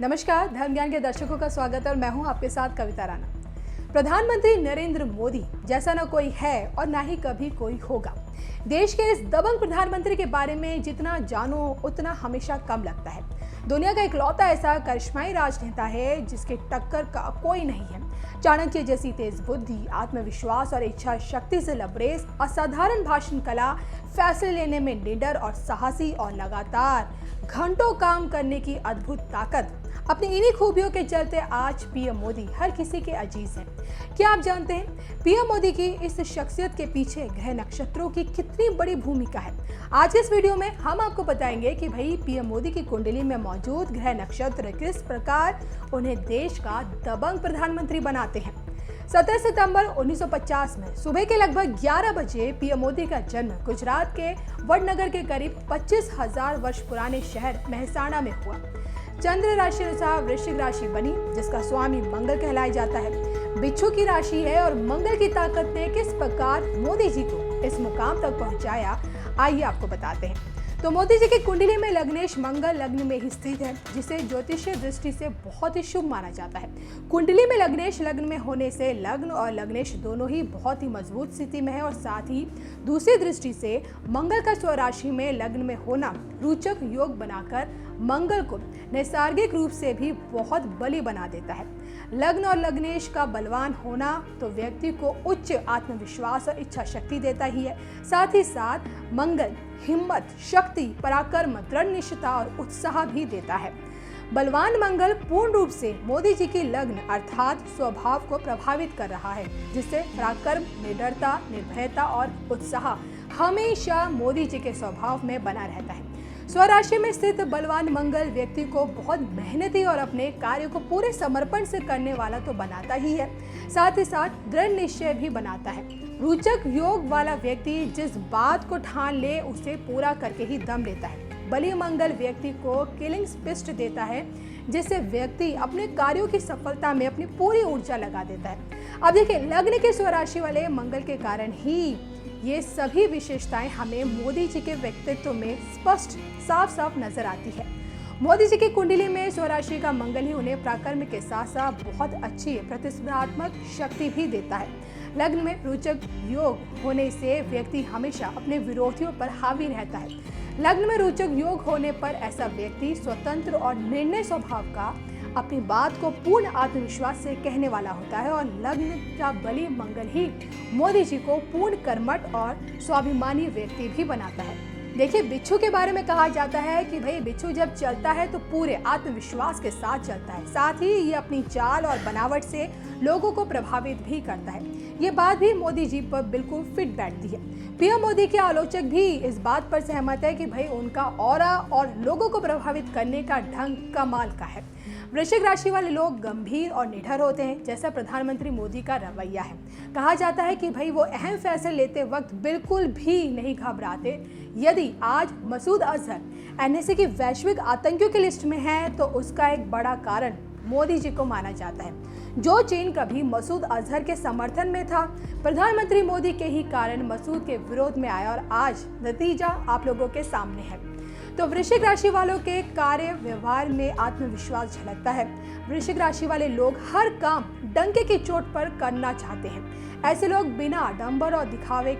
नमस्कार, धर्म ज्ञान के दर्शकों का स्वागत है और मैं हूं आपके साथ कविता राणा। प्रधानमंत्री नरेंद्र मोदी जैसा न कोई है और ना ही कभी कोई होगा। देश के इस दबंग प्रधानमंत्री के बारे में जितना जानो उतना हमेशा कम लगता है। दुनिया का इकलौता ऐसा करिश्माई राजनेता है जिसके टक्कर का कोई नहीं है। चाणक्य जैसी तेज बुद्धि, आत्मविश्वास और इच्छा शक्ति से लबरेज, असाधारण भाषण कला, फैसले लेने में निडर और साहसी और लगातार घंटों काम करने की अद्भुत ताकत, अपनी इन्हीं खूबियों के चलते आज पीएम मोदी हर किसी के अजीज हैं। क्या आप जानते हैं पीएम मोदी की इस शख्सियत के पीछे ग्रह नक्षत्रों की कितनी बड़ी भूमिका है? आज के इस वीडियो में हम आपको बताएंगे कि भाई पीएम मोदी की कुंडली में मौजूद ग्रह नक्षत्र किस प्रकार उन्हें देश का दबंग प्रधानमंत्री बनाते हैं। 17 सितंबर 1950 में सुबह के लगभग 11 बजे पीएम मोदी का जन्म गुजरात के वडनगर के करीब 25,000 वर्ष पुराने शहर मेहसाणा में हुआ। चंद्र राशि अनुसार वृश्चिक राशि बनी, जिसका स्वामी मंगल कहलाया जाता है। बिच्छू की राशि है और मंगल की ताकत ने किस प्रकार मोदी जी को इस मुकाम तक पहुंचाया, आइए आपको बताते हैं। तो मोदी जी की कुंडली में लग्नेश मंगल लग्न में ही स्थित है, जिसे ज्योतिषीय दृष्टि से बहुत ही शुभ माना जाता है। कुंडली में लग्नेश लग्न में होने से लग्न और लग्नेश दोनों ही बहुत ही मजबूत स्थिति में है और साथ ही दूसरी दृष्टि से मंगल का स्वराशि में लग्न में होना रोचक योग बनाकर मंगल को नैसर्गिक रूप से भी बहुत बली बना देता है। लग्न और लग्नेश का बलवान होना तो व्यक्ति को उच्च आत्मविश्वास और इच्छा शक्ति देता ही है। साथ ही साथ मंगल हिम्मत, शक्ति, पराक्रम, दृढ़ निश्चयता और उत्साह भी देता है। बलवान मंगल पूर्ण रूप से मोदी जी की लग्न अर्थात स्वभाव को प्रभावित कर रहा है, जिससे पराक्रम, निडरता, निर्भयता और उत्साह हमेशा मोदी जी के स्वभाव में बना रहता है। स्वराशि में स्थित बलवान मंगल व्यक्ति को बहुत मेहनती और अपने कार्य को पूरे समर्पण से करने वाला तो बनाता ही है, साथ ही साथ दृढ़ निश्चय भी बनाता है। रोचक योग वाला व्यक्ति जिस बात को ठान ले उसे पूरा करके ही दम लेता है। बली मंगल व्यक्ति को किलिंग स्पिस्ट देता है, जिससे व्यक्ति अपने कार्यों की सफलता में अपनी पूरी ऊर्जा लगा देता है। अब देखिए, लग्न के स्वराशि वाले मंगल के कारण ही ये सभी विशेषताएं हमें मोदी जी के व्यक्तित्व में स्पष्ट साफ साफ नजर आती है। मोदी जी की कुंडली में स्वराशि का मंगल ही उन्हें पराक्रम के साथ साथ बहुत अच्छी प्रतिस्पर्धात्मक शक्ति भी देता है। लग्न में रोचक योग होने से व्यक्ति हमेशा अपने विरोधियों पर हावी रहता है। लग्न में रोचक योग होने पर ऐसा व्यक्ति स्वतंत्र और निर्णय स्वभाव का, अपनी बात को पूर्ण आत्मविश्वास से कहने वाला होता है और लग्न का बली मंगल ही मोदी जी को पूर्ण कर्मठ और स्वाभिमानी व्यक्ति भी बनाता है। देखिए, बिच्छू के बारे में कहा जाता है कि भाई बिच्छू जब चलता है तो पूरे आत्मविश्वास के साथ चलता है, साथ ही ये अपनी चाल और बनावट से लोगों को प्रभावित भी करता है। ये बात भी मोदी जी पर बिल्कुल फिट बैठती है। पीएम मोदी के आलोचक भी इस बात पर सहमत है कि भाई उनका ऑरा और लोगों को प्रभावित करने का ढंग कमाल का है। वृश्चिक राशि वाले लोग गंभीर और निडर होते हैं, जैसा प्रधानमंत्री मोदी का रवैया है। कहा जाता है कि भाई वो अहम फैसले लेते वक्त बिल्कुल भी नहीं घबराते। यदि आज मसूद अजहर एनएसए की वैश्विक आतंकियों की लिस्ट में है तो उसका एक बड़ा कारण मोदी जी को माना जाता है। जो चीन कभी मसूद अजहर के समर्थन में था, प्रधानमंत्री मोदी के ही कारण मसूद के विरोध में आया और आज नतीजा आप लोगों के सामने है। तो वृश्चिक राशि वालों के कार्य व्यवहार में आत्मविश्वास झलकता है। वृश्चिक राशि वाले लोग हर काम डंके की चोट पर करना चाहते हैं। ऐसे लोग बिना आडंबर और दिखावे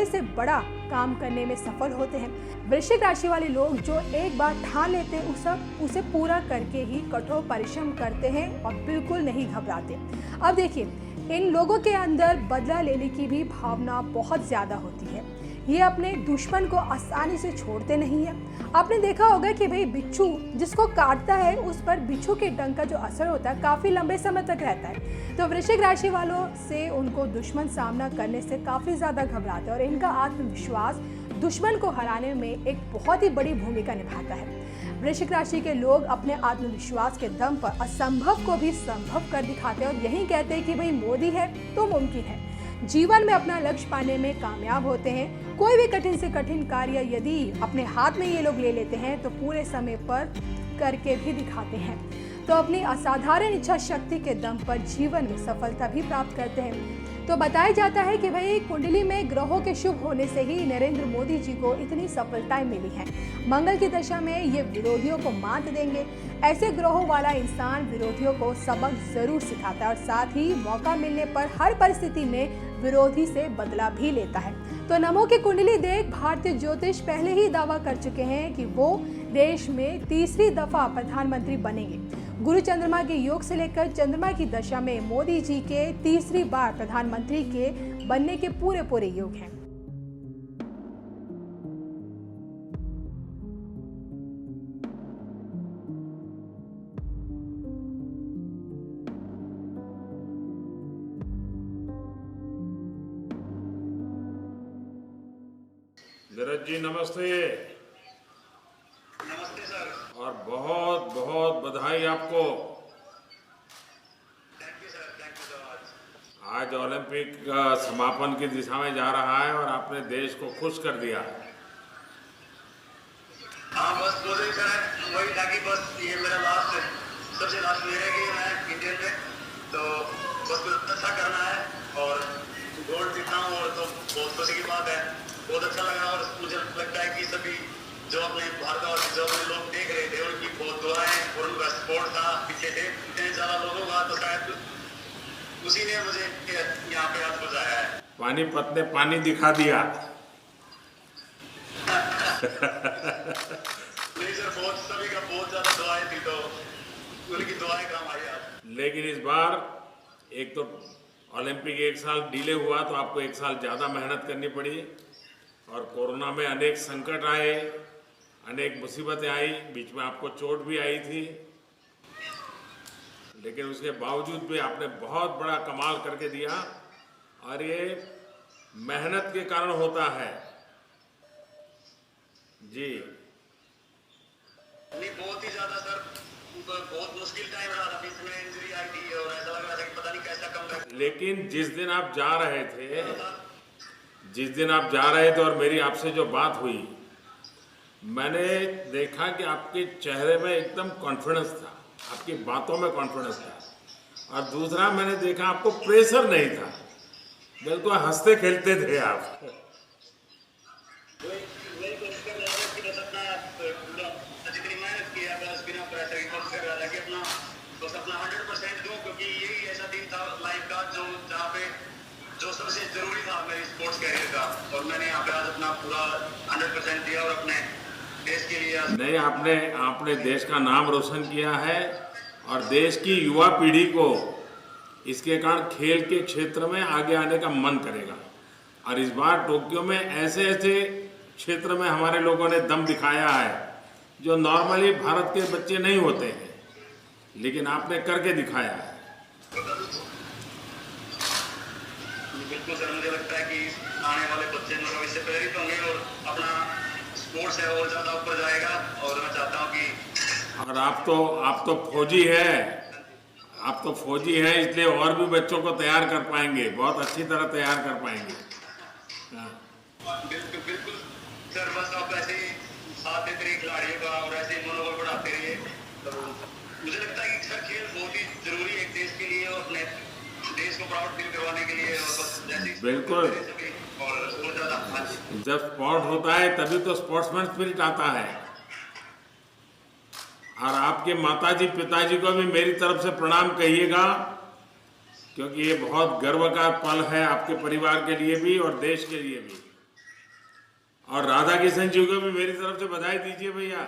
से बड़ा काम करने में सफल होते हैं। वृश्चिक राशि वाले लोग जो एक बार ठान लेते हैं उसे पूरा करके ही कठोर परिश्रम करते हैं और बिल्कुल नहीं घबराते। अब देखिए, इन लोगों के अंदर बदला लेने की भी भावना बहुत ज्यादा होती है। ये अपने दुश्मन को आसानी से छोड़ते नहीं है। आपने देखा होगा कि भाई बिच्छू जिसको काटता है उस पर बिच्छू के डंक का जो असर होता है काफी लंबे समय तक रहता है। तो वृश्चिक राशि वालों से उनको दुश्मन सामना करने से काफी ज्यादा घबराते हैं और इनका आत्मविश्वास दुश्मन को हराने में एक बहुत ही बड़ी भूमिका निभाता है। वृश्चिक राशि के लोग अपने आत्मविश्वास के दम पर असंभव को भी संभव कर दिखाते हैं और यही कहते हैं कि भाई मोदी है तो मुमकिन है। जीवन में अपना लक्ष्य पाने में कामयाब होते हैं। कोई भी कठिन से कठिन कार्य यदि अपने हाथ में ये लोग ले लेते हैं तो पूरे समय पर करके भी दिखाते हैं। तो अपनी असाधारण इच्छा शक्ति के दम पर जीवन में सफलता भी प्राप्त करते हैं। तो बताया जाता है कि भाई कुंडली में ग्रहों के शुभ होने से ही नरेंद्र मोदी जी को इतनी सफलताएं मिली हैं। मंगल की दशा में ये विरोधियों को मात देंगे। ऐसे ग्रहों वाला इंसान विरोधियों को सबक जरूर सिखाता है और साथ ही मौका मिलने पर हर परिस्थिति में विरोधी से बदला भी लेता है। तो नमो की कुंडली देख भारतीय ज्योतिष पहले ही दावा कर चुके हैं कि वो देश में तीसरी दफा प्रधानमंत्री बनेंगे। गुरु चंद्रमा के योग से लेकर चंद्रमा की दशा में मोदी जी के तीसरी बार प्रधानमंत्री के बनने के पूरे योग हैं। धीरज जी नमस्ते। नमस्ते सर। और बहुत बहुत बधाई आपको। Thank you sir, thank you so much. आज ओलंपिक का समापन की दिशा में जा रहा है और आपने देश को खुश कर दिया। हाँ बस मुझे सर वही था कि बस ये मेरा सबसे लास्ट ईयर है कि मैं इंडियन में, तो बस कुछ अच्छा करना है और गोल्ड जीतना हूँ और तो बहुत खुशी की बात है। बहुत अच्छा लगा और मुझे लगता है कि सभी जो अपने भारत और जो अपने लोग देख रहे थे उनकी बहुत दुआएं और उनका सपोर्ट था पीछे थे इतने ज़्यादा लोगों का, तो शायद उसी ने मुझे यहाँ पे आज पहुँचाया है। पानीपत ने पानी दिखा दिया। नहीं सर, बहुत सभी का बहुत ज़्यादा दुआएं थी, तो उनकी दुआएं काम आई आज। लेकिन इस बार एक तो ओलंपिक एक साल डिले हुआ तो आपको एक साल ज़्यादा मेहनत करनी पड़ी और कोरोना में अनेक संकट आए, अनेक मुसीबतें आई, बीच में आपको चोट भी आई थी, लेकिन उसके बावजूद भी आपने बहुत बड़ा कमाल करके दिया और ये मेहनत के कारण होता है जी। नहीं बहुत ही ज़्यादा सर, बहुत मुश्किल टाइम रहा था, बीच में इंजरी आई थी और ऐसा लग रहा था कि पता नहीं कैसा कम। लेकिन जिस दिन आप जा रहे थे और मेरी आपसे जो बात हुई, मैंने देखा कि आपके चेहरे में एकदम कॉन्फिडेंस था, आपकी बातों में कॉन्फिडेंस था और दूसरा मैंने देखा आपको प्रेशर नहीं था, बिल्कुल हंसते खेलते थे आप। वही कोशिश कर रहा था कि बस अपना जितनी मेहनत की है बस बिना प्रेशर की कोशिश कर रहा था कि बस अपना 100% दूं, क्योंकि यही ऐसा दिन था लाइफ का जहाँ पे जो सबसे जरूरी था मेरी स्पोर्ट्स कैरियर का, और मैंने यहाँ पे आज अपना पूरा 100% दिया और अपने देश के लिए। नहीं, आपने देश का नाम रोशन किया है और देश की युवा पीढ़ी को इसके कारण खेल के क्षेत्र में आगे आने का मन करेगा और इस बार टोक्यो में ऐसे क्षेत्र में हमारे लोगों ने दम दिखाया है जो नॉर्मली भारत के बच्चे नहीं होते हैं, लेकिन आपने करके दिखाया है। बिल्कुल सर, मुझे लगता है कि आने वाले बच्चे भविष्य से प्रेरित होंगे और अपना स्पोर्ट्स है और ज़्यादा ऊपर जाएगा। और मैं चाहता हूँ कि और आप तो फौजी है, इसलिए और भी बच्चों को तैयार कर पाएंगे, बहुत अच्छी तरह तैयार कर पाएंगे। बिल्कुल सर, बस आप ऐसे ही साथ देते रहिए खिलाड़ियों का और ऐसे ही मनोबल बढ़ाते रहिए। तो मुझे लगता है कि सर खेल बहुत ही जरूरी है एक देश के लिए और अपने देश को प्राउड फील करवाने के लिए, और बस जैसे बिल्कुल। और ज़्यादा जब स्पोर्ट होता है तभी तो स्पोर्ट्समैन स्पिरिट आता है। और आपके माताजी पिताजी को भी मेरी तरफ से प्रणाम कहिएगा, क्योंकि ये बहुत गर्व का पल है आपके परिवार के लिए भी और देश के लिए भी। और राधा किशन जी को भी मेरी तरफ से बधाई दीजिए भैया।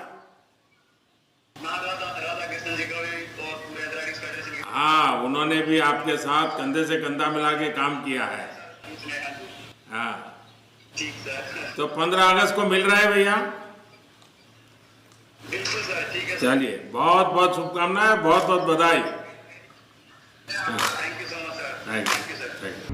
राधा किशन जी को भी और पूरे एथलेटिक्स फेडरेशन। हाँ, उन्होंने भी आपके साथ कंधे से कंधा मिला के काम किया है। हाँ ठीक सर। तो 15 अगस्त को मिल रहा है भैया। बिल्कुल सर, ठीक है। चलिए, बहुत बहुत शुभकामनाएं, बहुत बहुत बधाई। Thank you so much sir. Thank you sir.